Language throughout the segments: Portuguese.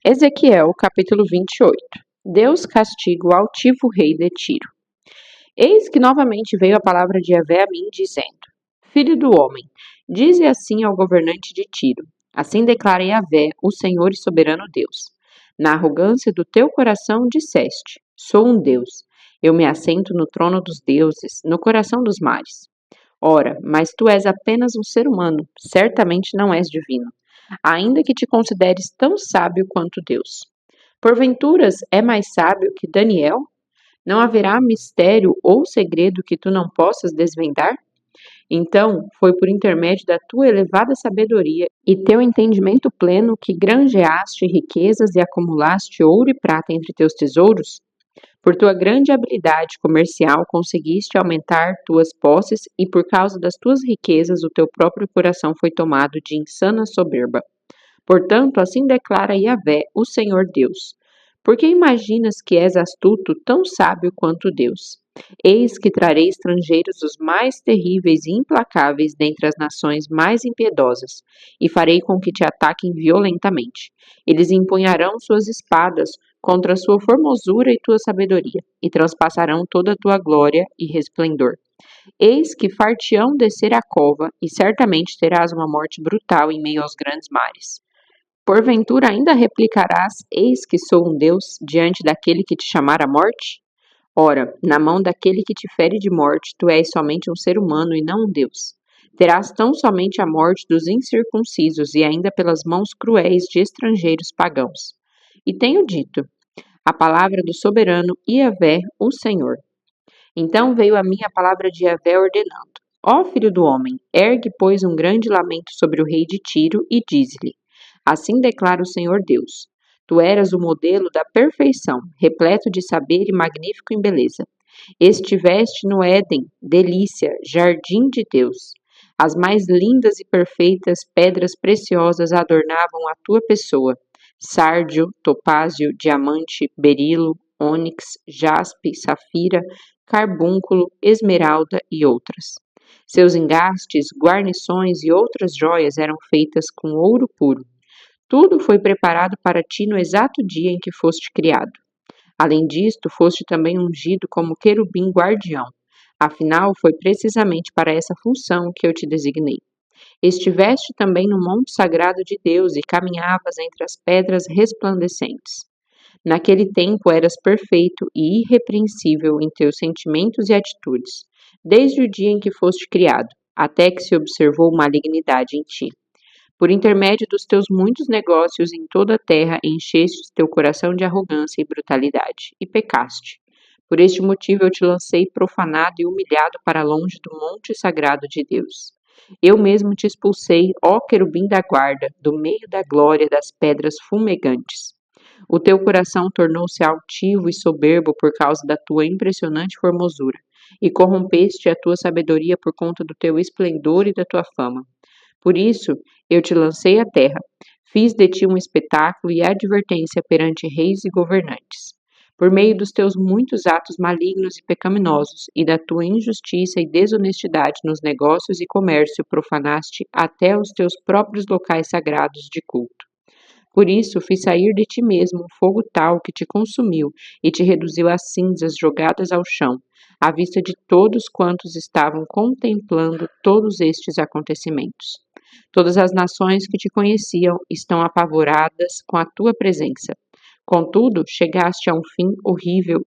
Ezequiel, capítulo 28. Deus castiga o altivo rei de Tiro. Eis que novamente veio a palavra de Yahvé a mim, dizendo: Filho do homem, dize assim ao governante de Tiro: Assim declara Yahvé, o Senhor e soberano Deus. Na arrogância do teu coração disseste: Sou um Deus. Eu me assento no trono dos deuses, no coração dos mares. Ora, mas tu és apenas um ser humano, certamente não és divino, ainda que te consideres tão sábio quanto Deus. Porventuras é mais sábio que Daniel? Não haverá mistério ou segredo que tu não possas desvendar? Então foi por intermédio da tua elevada sabedoria e teu entendimento pleno que granjeaste riquezas e acumulaste ouro e prata entre teus tesouros? Por tua grande habilidade comercial conseguiste aumentar tuas posses e por causa das tuas riquezas o teu próprio coração foi tomado de insana soberba. Portanto, assim declara Yahvé, o Senhor Deus: Por que imaginas que és astuto, tão sábio quanto Deus? Eis que trarei estrangeiros os mais terríveis e implacáveis dentre as nações mais impiedosas, e farei com que te ataquem violentamente. Eles empunharão suas espadas contra a sua formosura e tua sabedoria, e transpassarão toda a tua glória e resplendor. Eis que far-te-ão descer a cova, e certamente terás uma morte brutal em meio aos grandes mares. Porventura ainda replicarás: Eis que sou um Deus, diante daquele que te chamar à morte? Ora, na mão daquele que te fere de morte, tu és somente um ser humano e não um Deus. Terás tão somente a morte dos incircuncisos e ainda pelas mãos cruéis de estrangeiros pagãos. E tenho dito a palavra do soberano Yahvé, o Senhor. Então veio a mim a palavra de Yahvé ordenando: Ó filho do homem, ergue, pois, um grande lamento sobre o rei de Tiro e dize-lhe: Assim declara o Senhor Deus: Tu eras o modelo da perfeição, repleto de saber e magnífico em beleza. Estiveste no Éden, delícia, jardim de Deus. As mais lindas e perfeitas pedras preciosas adornavam a tua pessoa: sárdio, topázio, diamante, berilo, ônix, jaspe, safira, carbúnculo, esmeralda e outras. Seus engastes, guarnições e outras joias eram feitas com ouro puro. Tudo foi preparado para ti no exato dia em que foste criado. Além disto, foste também ungido como querubim guardião. Afinal, foi precisamente para essa função que eu te designei. Estiveste também no monte sagrado de Deus e caminhavas entre as pedras resplandecentes. Naquele tempo eras perfeito e irrepreensível em teus sentimentos e atitudes, desde o dia em que foste criado, até que se observou malignidade em ti. Por intermédio dos teus muitos negócios em toda a terra, enchestes teu coração de arrogância e brutalidade, e pecaste. Por este motivo eu te lancei profanado e humilhado para longe do monte sagrado de Deus. Eu mesmo te expulsei, ó querubim da guarda, do meio da glória das pedras fumegantes. O teu coração tornou-se altivo e soberbo por causa da tua impressionante formosura, e corrompeste a tua sabedoria por conta do teu esplendor e da tua fama. Por isso, eu te lancei à terra, fiz de ti um espetáculo e advertência perante reis e governantes. Por meio dos teus muitos atos malignos e pecaminosos, e da tua injustiça e desonestidade nos negócios e comércio, profanaste até os teus próprios locais sagrados de culto. Por isso, fiz sair de ti mesmo um fogo tal que te consumiu e te reduziu a cinzas jogadas ao chão, à vista de todos quantos estavam contemplando todos estes acontecimentos. Todas as nações que te conheciam estão apavoradas com a tua presença. Contudo, chegaste a um fim horrível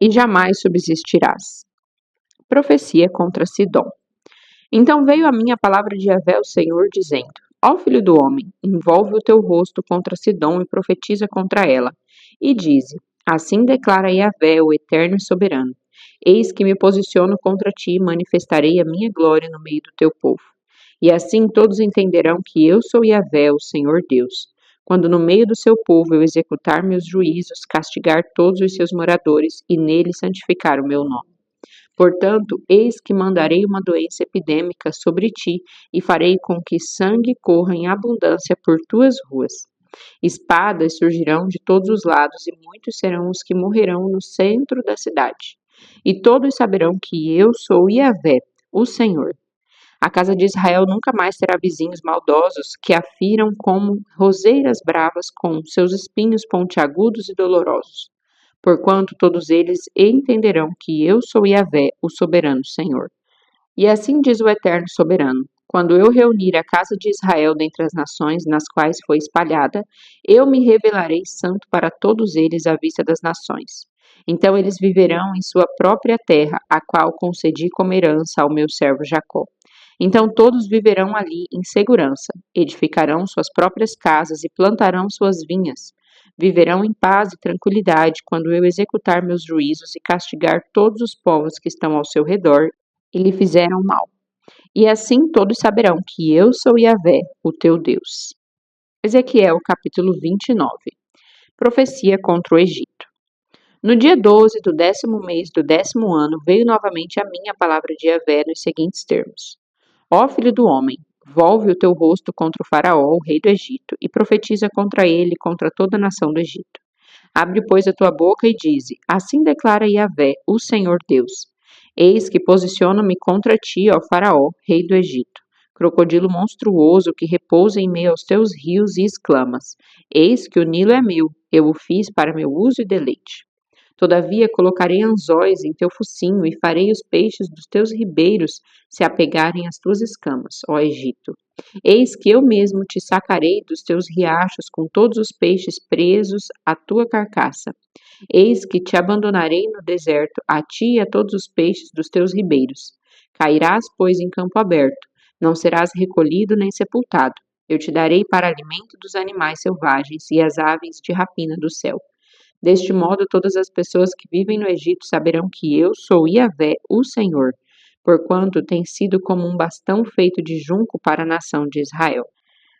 e jamais subsistirás. Profecia contra Sidom. Então veio a mim a palavra de Yahvé, o Senhor, dizendo: Ó filho do homem, envolve o teu rosto contra Sidom e profetiza contra ela. E dize: Assim declara Yahvé, o eterno e soberano: Eis que me posiciono contra ti e manifestarei a minha glória no meio do teu povo. E assim todos entenderão que eu sou Yahvé, o Senhor Deus, quando no meio do seu povo eu executar meus juízos, castigar todos os seus moradores e nele santificar o meu nome. Portanto, eis que mandarei uma doença epidêmica sobre ti e farei com que sangue corra em abundância por tuas ruas. Espadas surgirão de todos os lados e muitos serão os que morrerão no centro da cidade. E todos saberão que eu sou Yahvé, o Senhor. A casa de Israel nunca mais terá vizinhos maldosos que a firam como roseiras bravas com seus espinhos pontiagudos e dolorosos, porquanto todos eles entenderão que eu sou Yahvé, o soberano Senhor. E assim diz o Eterno Soberano: quando eu reunir a casa de Israel dentre as nações nas quais foi espalhada, eu me revelarei santo para todos eles à vista das nações. Então eles viverão em sua própria terra, a qual concedi como herança ao meu servo Jacó. Então todos viverão ali em segurança, edificarão suas próprias casas e plantarão suas vinhas. Viverão em paz e tranquilidade quando eu executar meus juízos e castigar todos os povos que estão ao seu redor e lhe fizeram mal. E assim todos saberão que eu sou Yahvé, o teu Deus. Ezequiel capítulo 29. Profecia contra o Egito. No dia 12 do 10º mês do 10º ano veio novamente a mim a palavra de Yahvé nos seguintes termos: Ó filho do homem, volve o teu rosto contra o faraó, o rei do Egito, e profetiza contra ele e contra toda a nação do Egito. Abre, pois, a tua boca e dize: assim declara Yahvé, o Senhor Deus. Eis que posiciono-me contra ti, ó faraó, rei do Egito, crocodilo monstruoso que repousa em meio aos teus rios, e exclamas: eis que o Nilo é meu, eu o fiz para meu uso e deleite. Todavia colocarei anzóis em teu focinho e farei os peixes dos teus ribeiros se apegarem às tuas escamas, ó Egito. Eis que eu mesmo te sacarei dos teus riachos com todos os peixes presos à tua carcaça. Eis que te abandonarei no deserto, a ti e a todos os peixes dos teus ribeiros. Cairás, pois, em campo aberto, não serás recolhido nem sepultado. Eu te darei para alimento dos animais selvagens e as aves de rapina do céu. Deste modo, todas as pessoas que vivem no Egito saberão que eu sou Yahvé, o Senhor, porquanto tem sido como um bastão feito de junco para a nação de Israel.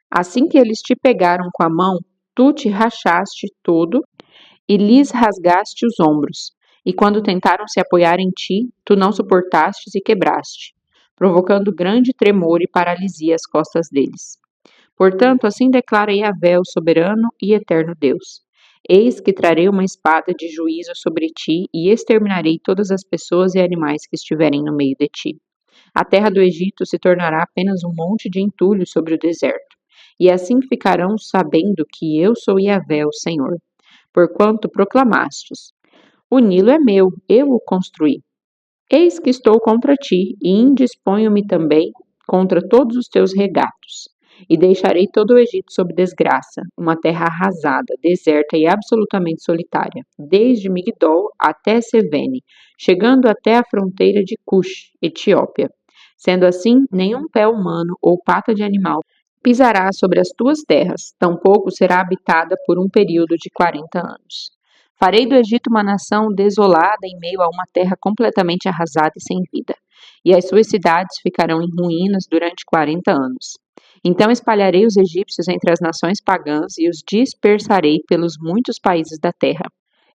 Assim que eles te pegaram com a mão, tu te rachaste todo e lhes rasgaste os ombros. E quando tentaram se apoiar em ti, tu não suportastes e quebraste, provocando grande tremor e paralisia às costas deles. Portanto, assim declara Yahvé, o soberano e eterno Deus: eis que trarei uma espada de juízo sobre ti e exterminarei todas as pessoas e animais que estiverem no meio de ti. A terra do Egito se tornará apenas um monte de entulho sobre o deserto, e assim ficarão sabendo que eu sou Yahvé, o Senhor. Porquanto proclamastes: o Nilo é meu, eu o construí. Eis que estou contra ti, e indisponho-me também contra todos os teus regatos. E deixarei todo o Egito sob desgraça, uma terra arrasada, deserta e absolutamente solitária, desde Migdol até Sevene, chegando até a fronteira de Cush, Etiópia. Sendo assim, nenhum pé humano ou pata de animal pisará sobre as tuas terras, tampouco será habitada por um período de 40 anos. Farei do Egito uma nação desolada em meio a uma terra completamente arrasada e sem vida, e as suas cidades ficarão em ruínas durante 40 anos. Então espalharei os egípcios entre as nações pagãs e os dispersarei pelos muitos países da terra.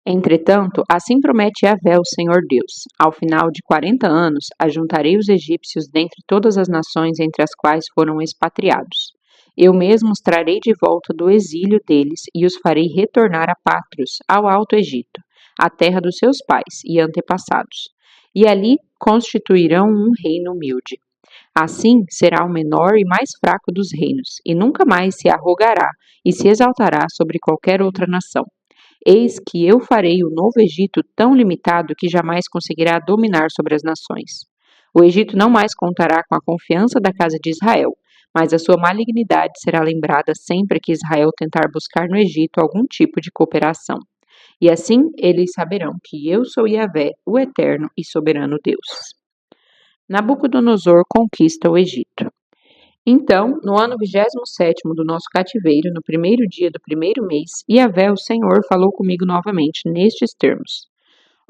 Entretanto, assim promete Yahvé, o Senhor Deus: ao final de 40 anos, ajuntarei os egípcios dentre todas as nações entre as quais foram expatriados. Eu mesmo os trarei de volta do exílio deles e os farei retornar a Pátrios, ao Alto Egito, a terra dos seus pais e antepassados. E ali constituirão um reino humilde. Assim será o menor e mais fraco dos reinos, e nunca mais se arrogará e se exaltará sobre qualquer outra nação. Eis que eu farei o novo Egito tão limitado que jamais conseguirá dominar sobre as nações. O Egito não mais contará com a confiança da casa de Israel, mas a sua malignidade será lembrada sempre que Israel tentar buscar no Egito algum tipo de cooperação. E assim eles saberão que eu sou Yahvé, o eterno e soberano Deus. Nabucodonosor conquista o Egito. Então, no ano 27º do nosso cativeiro, no primeiro dia do primeiro mês, Yahvé, o Senhor, falou comigo novamente nestes termos: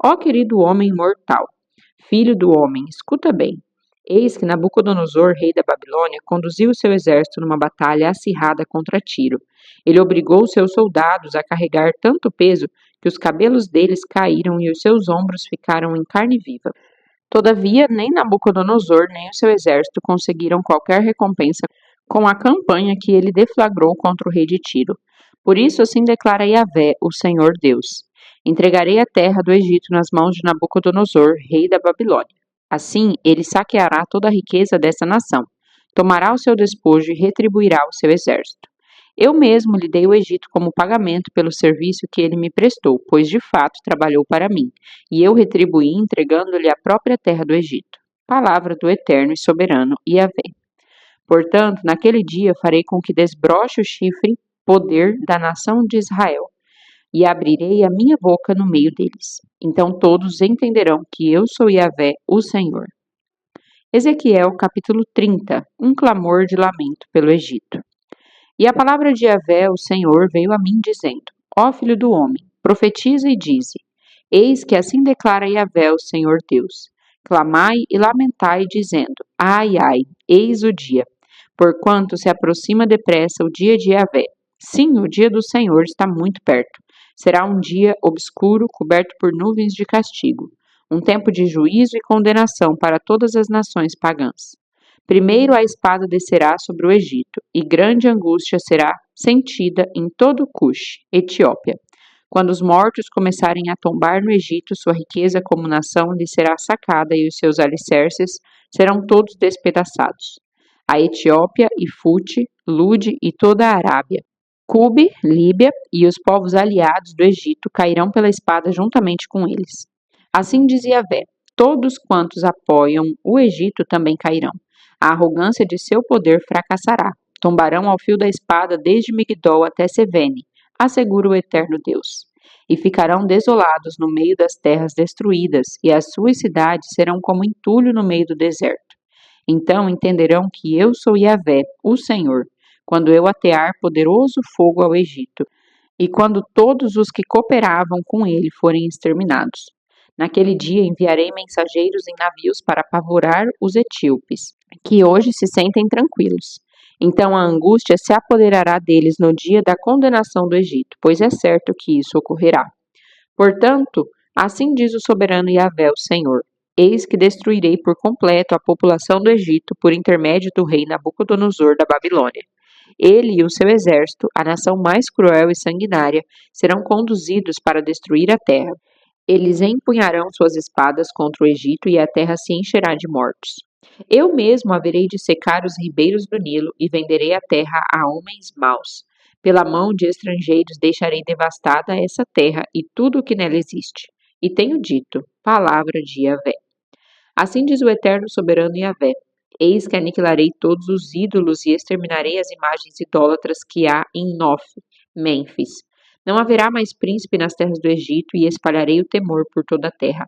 Ó querido homem mortal, filho do homem, escuta bem. Eis que Nabucodonosor, rei da Babilônia, conduziu o seu exército numa batalha acirrada contra Tiro. Ele obrigou seus soldados a carregar tanto peso que os cabelos deles caíram e os seus ombros ficaram em carne viva. Todavia, nem Nabucodonosor nem o seu exército conseguiram qualquer recompensa com a campanha que ele deflagrou contra o rei de Tiro. Por isso, assim declara Yahvé, o Senhor Deus: entregarei a terra do Egito nas mãos de Nabucodonosor, rei da Babilônia. Assim, ele saqueará toda a riqueza dessa nação, tomará o seu despojo e retribuirá o seu exército. Eu mesmo lhe dei o Egito como pagamento pelo serviço que ele me prestou, pois de fato trabalhou para mim, e eu retribuí entregando-lhe a própria terra do Egito. Palavra do eterno e soberano Yahvé. Portanto, naquele dia farei com que desbroche o chifre, poder da nação de Israel, e abrirei a minha boca no meio deles. Então todos entenderão que eu sou Yahvé, o Senhor. Ezequiel capítulo 30. Um clamor de lamento pelo Egito. E a palavra de Yahvé, o Senhor, veio a mim dizendo: Ó filho do homem, profetiza e dize: Eis que assim declara Yahvé, o Senhor Deus: Clamai e lamentai, dizendo: Ai, ai, eis o dia, porquanto se aproxima depressa o dia de Yahvé. Sim, o dia do Senhor está muito perto. Será um dia obscuro, coberto por nuvens de castigo, um tempo de juízo e condenação para todas as nações pagãs. Primeiro a espada descerá sobre o Egito, e grande angústia será sentida em todo Cush, Etiópia. Quando os mortos começarem a tombar no Egito, sua riqueza como nação lhe será sacada e os seus alicerces serão todos despedaçados. A Etiópia e Fute, Lude e toda a Arábia, Cube, Líbia e os povos aliados do Egito cairão pela espada juntamente com eles. Assim dizia Yahvé: todos quantos apoiam o Egito também cairão. A arrogância de seu poder fracassará. Tombarão ao fio da espada desde Migdol até Sevene, assegura o eterno Deus. E ficarão desolados no meio das terras destruídas, e as suas cidades serão como entulho no meio do deserto. Então entenderão que eu sou Yahvé, o Senhor, quando eu atear poderoso fogo ao Egito, e quando todos os que cooperavam com ele forem exterminados. Naquele dia enviarei mensageiros em navios para apavorar os etíopes, que hoje se sentem tranquilos. Então a angústia se apoderará deles no dia da condenação do Egito, pois é certo que isso ocorrerá. Portanto, assim diz o soberano Yahvé, o Senhor: Eis que destruirei por completo a população do Egito por intermédio do rei Nabucodonosor da Babilônia. Ele e o seu exército, a nação mais cruel e sanguinária, serão conduzidos para destruir a terra. Eles empunharão suas espadas contra o Egito e a terra se encherá de mortos. Eu mesmo haverei de secar os ribeiros do Nilo e venderei a terra a homens maus. Pela mão de estrangeiros deixarei devastada essa terra e tudo o que nela existe. E tenho dito, palavra de Yahvé. Assim diz o eterno soberano Yahvé: Eis que aniquilarei todos os ídolos e exterminarei as imagens idólatras que há em Nof, Mênfis. Não haverá mais príncipe nas terras do Egito e espalharei o temor por toda a terra.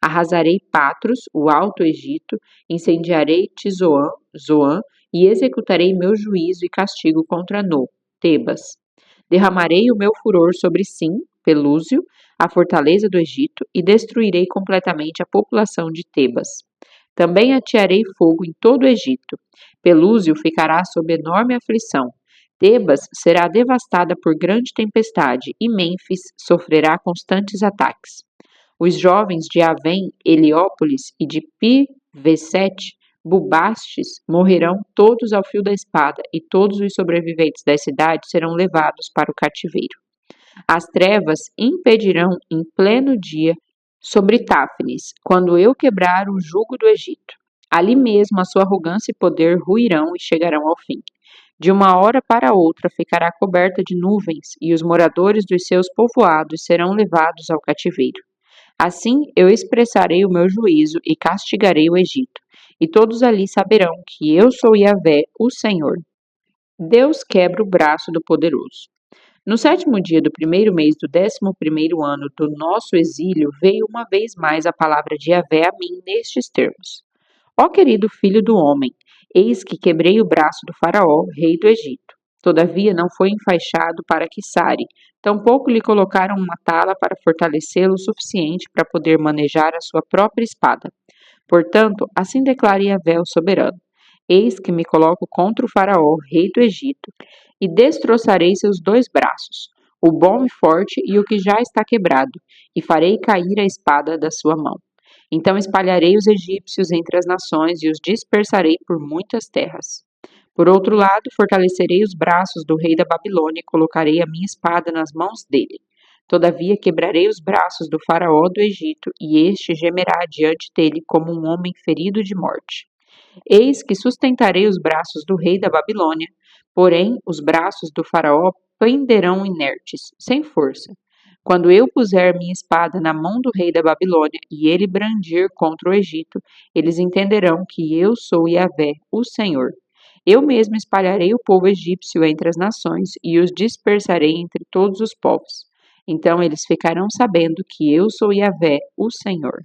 Arrasarei Patros, o alto Egito, incendiarei Tizoã, Zoã, e executarei meu juízo e castigo contra No, Tebas. Derramarei o meu furor sobre Sim, Pelúzio, a fortaleza do Egito, e destruirei completamente a população de Tebas. Também atearei fogo em todo o Egito. Pelúzio ficará sob enorme aflição. Tebas será devastada por grande tempestade e Mênfis sofrerá constantes ataques. Os jovens de Avém, Heliópolis e de Pi-Vesete, Bubastes, morrerão todos ao fio da espada e todos os sobreviventes das cidades serão levados para o cativeiro. As trevas impedirão em pleno dia sobre Táfnis, quando eu quebrar o jugo do Egito. Ali mesmo a sua arrogância e poder ruirão e chegarão ao fim. De uma hora para outra ficará coberta de nuvens, e os moradores dos seus povoados serão levados ao cativeiro. Assim eu expressarei o meu juízo e castigarei o Egito, e todos ali saberão que eu sou Yahvé, o Senhor. Deus quebra o braço do poderoso. No 7º dia do 1º mês do 11º ano do nosso exílio, veio uma vez mais a palavra de Yahvé a mim nestes termos: Ó querido filho do homem, eis que quebrei o braço do faraó, rei do Egito. Todavia não foi enfaixado para que sare, tampouco lhe colocaram uma tala para fortalecê-lo o suficiente para poder manejar a sua própria espada. Portanto, assim declara Yahvé o soberano: Eis que me coloco contra o faraó, rei do Egito, e destroçarei seus 2 braços, o bom e forte e o que já está quebrado, e farei cair a espada da sua mão. Então espalharei os egípcios entre as nações e os dispersarei por muitas terras. Por outro lado, fortalecerei os braços do rei da Babilônia e colocarei a minha espada nas mãos dele. Todavia quebrarei os braços do faraó do Egito, e este gemerá diante dele como um homem ferido de morte. Eis que sustentarei os braços do rei da Babilônia, porém os braços do faraó penderão inertes, sem força. Quando eu puser minha espada na mão do rei da Babilônia e ele brandir contra o Egito, eles entenderão que eu sou Yahvé, o Senhor. Eu mesmo espalharei o povo egípcio entre as nações e os dispersarei entre todos os povos. Então eles ficarão sabendo que eu sou Yahvé, o Senhor.